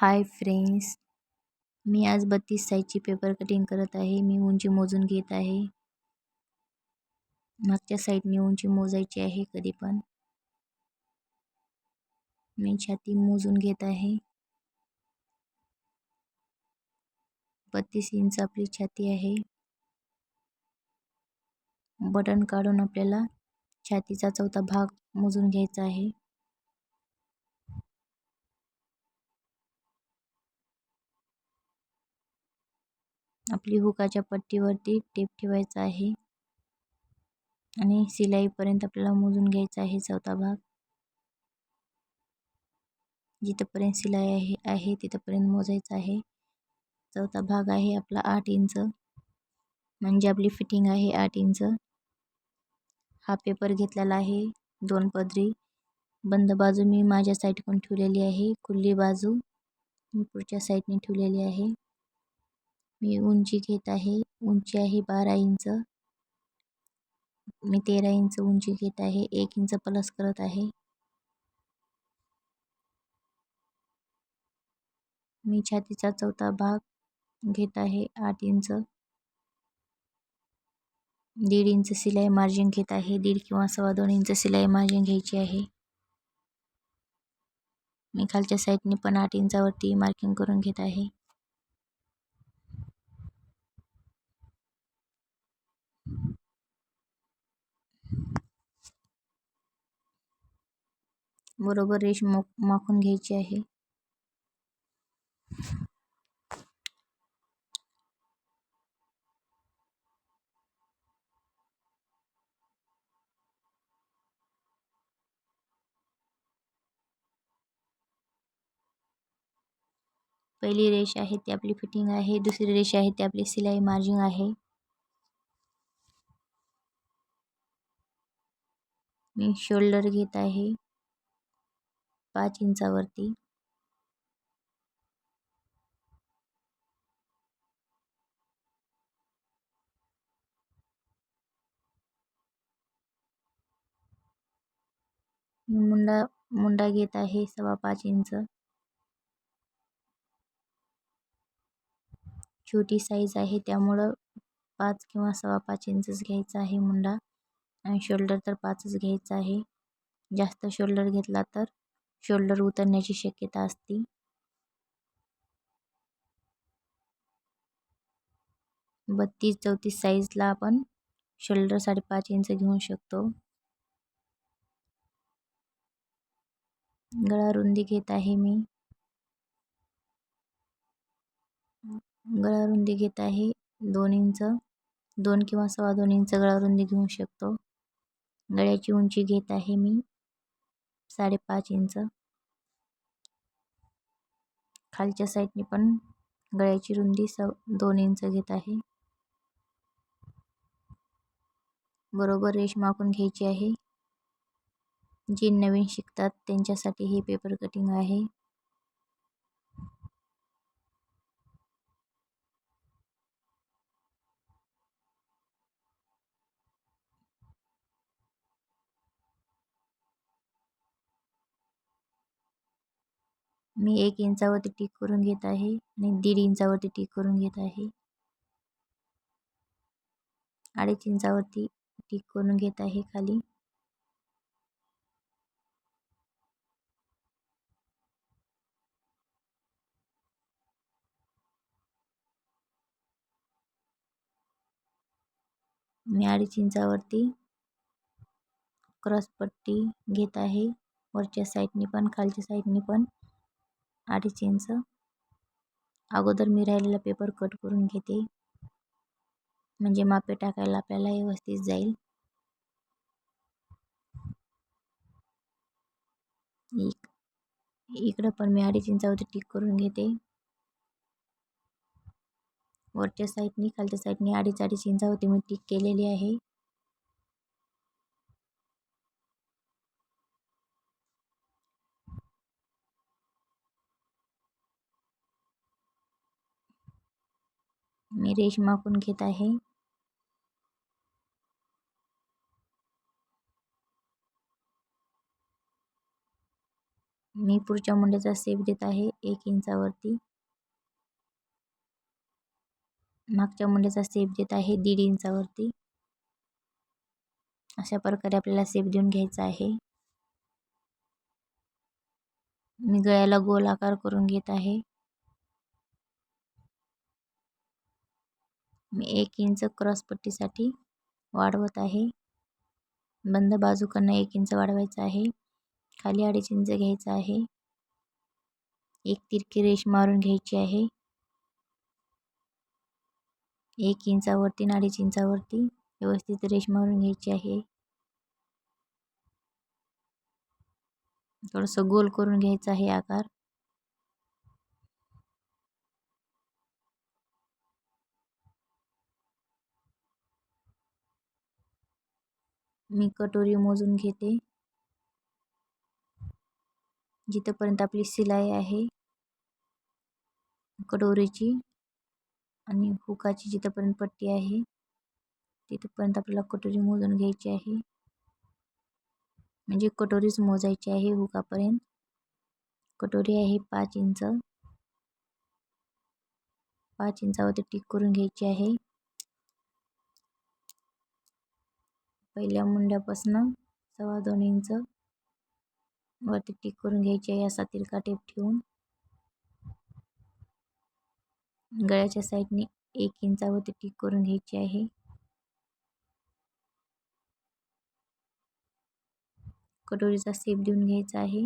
Hi friends, मी आज 32 साईजची paper cutting करत आहे. मी उंची मोजून घेत आहे. मागच्या साईडने उंची मोजायची आहे कधी पण. मी छाती मोजून घेत आहे. 32 इंच आपली छाती आहे. बटन काढून आपल्याला छातीचा चौथा भाग मोजून घ्यायचा आहे. आपली हुकाच्या पट्टीवरती टेप ठेवायचा आहे आणि शिलाईपर्यंत आपल्याला मोजून घ्यायचा आहे चौथा भाग. जिथपर्यंत शिलाई आहे तिथपर्यंत मोजायचा आहे. चौथा भाग आहे आपला 8 इंच, म्हणजे आपली फिटिंग आहे 8 इंच. हा पेपर घेतलेला आहे 2 पदरी. बंद बाजू मी माझ्या साईडकडून ठेवलेली आहे, खुली बाजू मी पुढच्या साईडने ठेवलेली आहे. मी उंची घेत आहे, उंची आहे 12 इंच. मी 13 इंच उंची घेत आहे, 1 इंच प्लस करत आहे. मी छातीचा चौथा भाग घेत आहे 8 इंच. 1.5 इंच शिलाई मार्जिन घेत आहे. 1.5 किंवा 2.25 इंच शिलाई मार्जिन घ्यायची आहे. मी खालच्या साईडने पण 8 इंचावरती मार्किंग करून घेत आहे. बरोबर रेष माखून घ्यायची आहे. पहिली रेष आहे ती आपली फिटिंग आहे, दुसरी रेष आहे ती आपली शिलाई मार्जिन आहे. मी शोल्डर घेत आहे 5 इंचावरती. मुंडा घेत आहे 5.25 इंच. छोटी साईज आहे त्यामुळं 5 किंवा 5.25 इंचच घ्यायचा आहे मुंडा. आणि शोल्डर तर 5च घ्यायचा आहे. जास्त शोल्डर घेतला तर शोल्डर उतरण्याची शक्यता असते. बत्तीस 34 साईजला आपण शोल्डर 5.5 इंच घेऊ शकतो. गळा रुंदी घेत आहे मी. गळा रुंदी घेत आहे 2 इंच. 2 किंवा 2.25 इंच गळा रुंदी घेऊ शकतो. गळ्याची उंची घेत आहे मी 5.5 इंच. खालच्या साईडने पण गळ्याची रुंदी 2 इंच घेत आहे. बरोबर रेष मापून घ्यायची आहे. जे नवीन शिकतात त्यांच्यासाठी हे पेपर कटिंग आहे. मी 1 इंचावरती टिक करून घेत आहे आणि 1.5 इंचावरती टिक करून घेत आहे. 2.5 इंचावरती टिक करून घेत आहे खाली. मी 2.5 इंचावरती क्रॉस पट्टी घेत आहे. वरच्या साईडनी पण खालच्या साईडनी पण 2.5 इंच. अगोदर मी राहिलेला पेपर कट करून घेते, म्हणजे मापे टाकायला आपल्याला व्यवस्थित जाईल. इकडं पण मी 2.5 इंचावरती टिक करून घेते. वरच्या साईडनी खालच्या साईडनी 2.5 इंचावरती मी टिक केलेली आहे. मी रेष मापून घेत आहे. मी मी पुढच्या मुंड्याचा शेप देत आहे 1 इंचावरती. मागच्या मुंड्याचा शेप देत आहे 1.5 इंचावरती. अशा प्रकारे आपल्याला शेप देऊन घ्यायचा आहे. मी गळ्याला गोल आकार करून घेत आहे. मी 1 इंच क्रॉस पट्टीसाठी वाढवत आहे. बंद बाजूकडनं 1 इंच वाढवायचं आहे. खाली 2.5 इंच घ्यायचं आहे. एक तिरकी रेष मारून घ्यायची आहे. 1 इंचावरती आणि 2.5 इंचावरती व्यवस्थित रेष मारून घ्यायची आहे. थोडंसं गोल करून घ्यायचं आहे आकार. मी कटोरी मोजून घेते. जिथपर्यंत आपली शिलाई आहे कटोरीची आणि हुकाची जिथपर्यंत पट्टी आहे तिथपर्यंत आपल्याला कटोरी मोजून घ्यायची आहे. म्हणजे कटोरीच मोजायची आहे हुकापर्यंत. कटोरी आहे 5 इंच. 5 इंचावरती टिक करून घ्यायची आहे. पहिल्या मुंड्यापासून 2.25 इंच वरती टिक करून घ्यायची आहे. असा तिरका टेप ठेवून गळ्याच्या साईडने 1 इंचावरती टिक करून घ्यायची आहे. कटोरीचा शेप देऊन घ्यायचा आहे.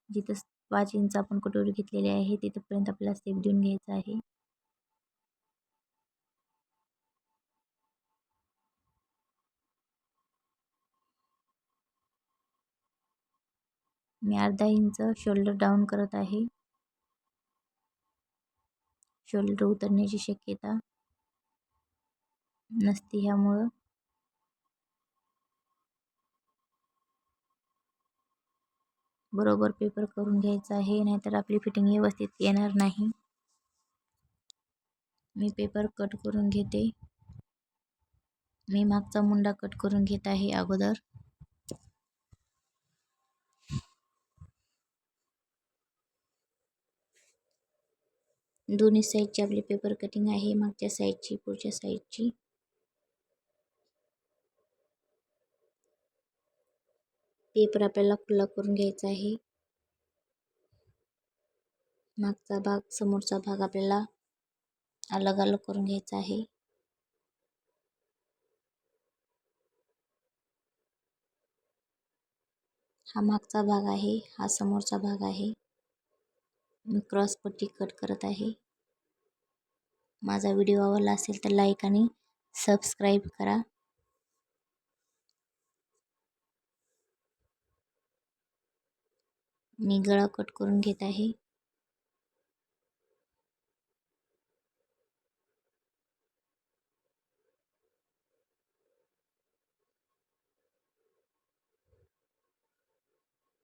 जिथं 5 इंच आपण कटोरी घेतलेली आहे तिथपर्यंत आपल्याला शेप देऊन घ्यायचा आहे. मी अर्धा इंच शोल्डर डाऊन करत आहे. शोल्डर उतरण्याची शक्यता नसते ह्यामुळं बरोबर पेपर करून घ्यायचा आहे, नाहीतर आपली फिटिंग व्यवस्थित येणार नाही. मी पेपर कट करून घेते. मी मागचा मुंडा कट करून घेत आहे अगोदर. दोन्ही साईडची आपली पेपर कटिंग आहे, मागच्या साईडची, पुढच्या साईडची. पेपर आपल्याला खुला करून घ्यायचा आहे. मागचा भाग समोरचा भाग आपल्याला अलग अलग करून घ्यायचा आहे. हा मागचा भाग आहे, हा समोरचा भाग आहे. मी क्रॉस पट्टी कट करत आहे. माझा व्हिडिओ आवडला असेल तर लाईक आणि सबस्क्राईब करा. मी गळा कट करून घेत आहे.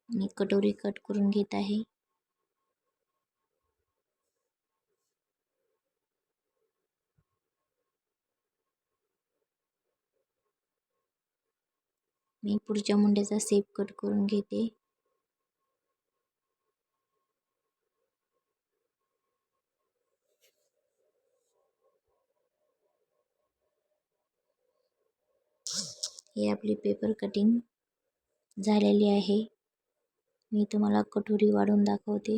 मी कटोरी कट करून घेत आहे. मी पुढच्या मुंड्याचा शेप कट करून घेते. ही आपली पेपर कटिंग झालेली आहे. मी तुम्हाला कटोरी वाढवून दाखवते.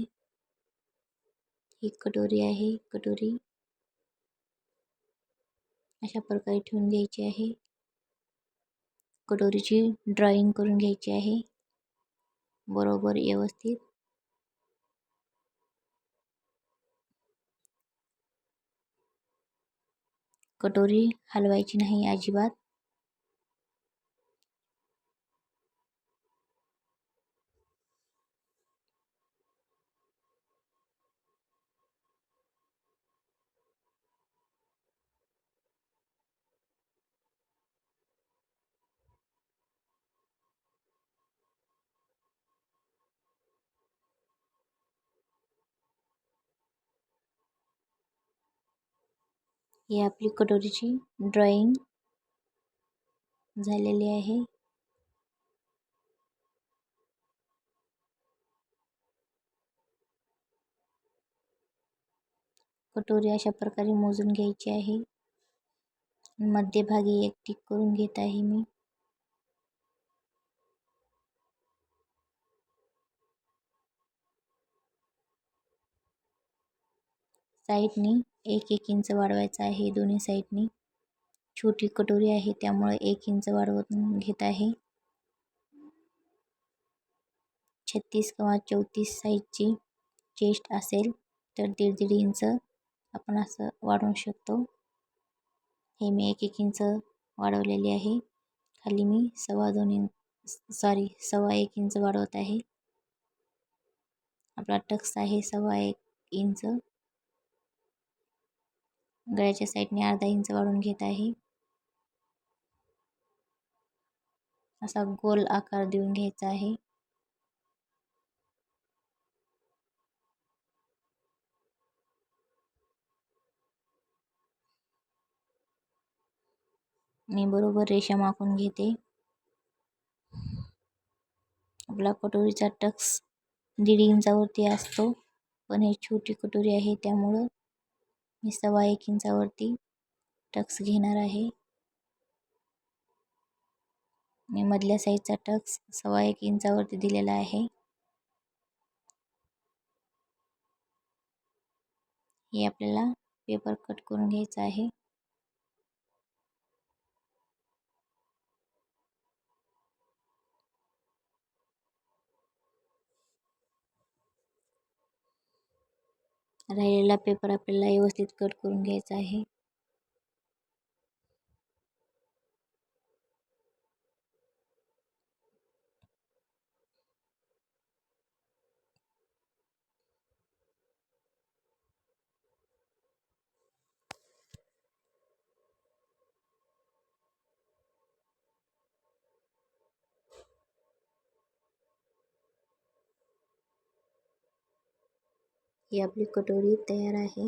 ही कटोरी आहे. कटोरी अशा प्रकारे ठेवून घ्यायची आहे. कटोरीची ड्रॉइंग करून घ्यायची आहे बरोबर व्यवस्थित. कटोरी हलवायची नाही अजिबात. ही आपली कटोरीची ड्रॉइंग झालेली आहे. कटोरी अशा प्रकारे मोजून घ्यायची आहे. मध्यभागी एक टिक करून घेत आहे मी. साईडनी 1-1 इंच वाढवायचं आहे दोन्ही साईडनी. छोटी कटोरी आहे त्यामुळे 1 इंच वाढवून घेत आहे. 36 किंवा 34 साईजची चेस्ट असेल तर 1.5 इंच आपण असं वाढवू शकतो. हे मी 1-1 इंच वाढवलेली आहे. खाली मी 1.25 इंच वाढवत आहे. आपला टक्स आहे 1.25 इंच. गळ्याच्या साईडने 1/2 इंच वाढवून घेत आहे. असा गोल आकार देऊन घ्यायचा आहे. मी बरोबर रेषा आखून घेते. आपला कटोरीचा टक्स 1.5 इंचावरती असतो, पण ही छोटी कटोरी आहे त्यामुळं मी 1.25 इंचावरती टक्स घेणार आहे. मी मधल्या साईजचा टक्स 1.25 इंचावरती दिलेला आहे. हे आपल्याला पेपर कट करून घ्यायचा आहे. राहिलेला पेपर आपल्याला व्यवस्थित कट करून घ्यायचा आहे. ही आपली कटोरी तयार आहे.